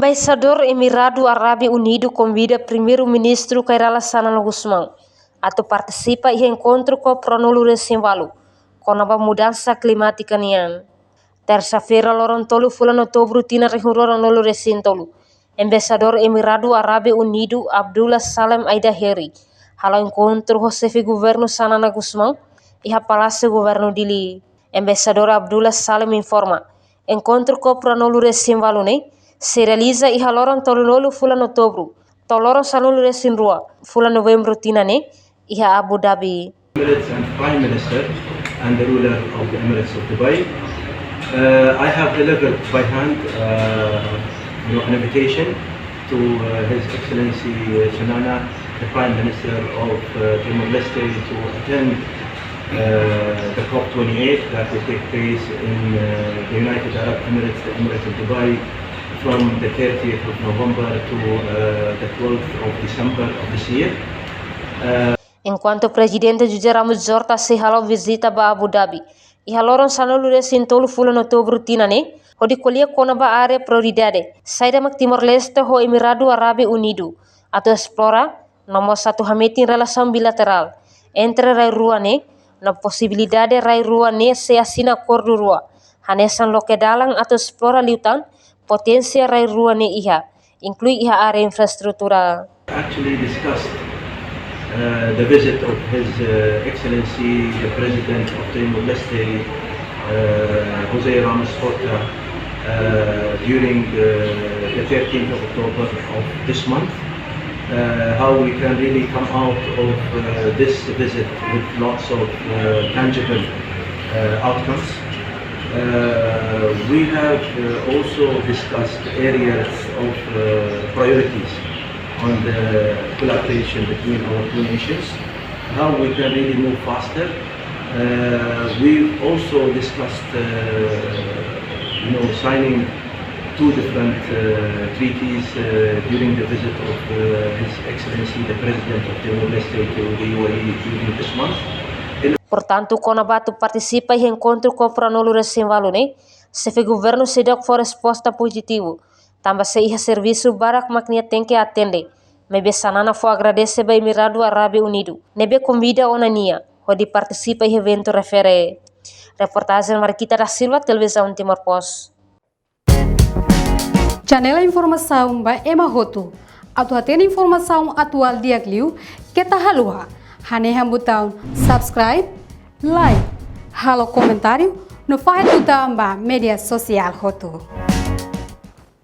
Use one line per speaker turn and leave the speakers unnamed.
Embaixador Emirado Árabe Unido convida primeiro-ministro Khairala Sanana Gusmão a participa em encontro com o Pronolo recém-valo com a mudança climática nian. Terça-feira, Lorontolo, Fulano Outubro, Tina Rehurora Nolo Recintolo. Embaixador Emirado Árabe Unido Abdullah Salem Aida Heri hala encontro com o chefe governo Sanana Gusmão e a Palácio Governo Dili. Embaixador Abdullah Salem informa, encontro com o Pronolo recém-valo se realiza e haloran tololo Fulano Outubro, toloron salolo recém-rua, Fulano Novembro Tina e a Abu Dhabi.
Emirates and Prime Minister and the ruler of the Emirates of Dubai. I have delivered by hand an invitation to His Excellency Sanana, the Prime Minister of Timor-Leste, to attend the COP28 that will take place in the United Arab Emirates, the Emirates of Dubai, from the 30th of November to the 12th of December of this year.
Enquanto o presidente José Ramos Horta se halou visita a Abu Dhabi e haloron salolo recintolo Fulano Outubro Tina onde colhia conaba área prioridade saída mak Timor-Leste ho Emirado Árabe Unido atau explora nomor satu hameti relação bilateral entre rai rua na possibilidade rai rua se assina acordo rua hanesan loke dalang atau explora liutan potensia rai rua iha inclui iha area infrastruktural.
Actually discussed the visit of His Excellency the President of Timor-Leste, José Ramos Horta, during the 13th of October of this month. How we can really come out of this visit with lots of tangible outcomes. We have also discussed areas of priorities on the collaboration between our two nations, how we can really move faster. We've also discussed signing two different treaties during the visit of His Excellency the President of Timor-Leste to the UAE during this month.
Portanto, Conabato participa em encontro com o Pronolo recém-valo, se governo se deu for resposta positivo. Também se ia serviço barak maknia tem que atender. Mebe Sanana foi agradecer ao Emirado Árabe Unido. Nebe convida onania, onde participa em evento refere. Reportagem Marquita da Silva, Televisão Timor Post.
Janela informação by Emma Roto. Atu atende informação atual dia Gliu, que tá halua. Haneha botão subscribe, like, halo comentário, no faz botão ba media social Roto.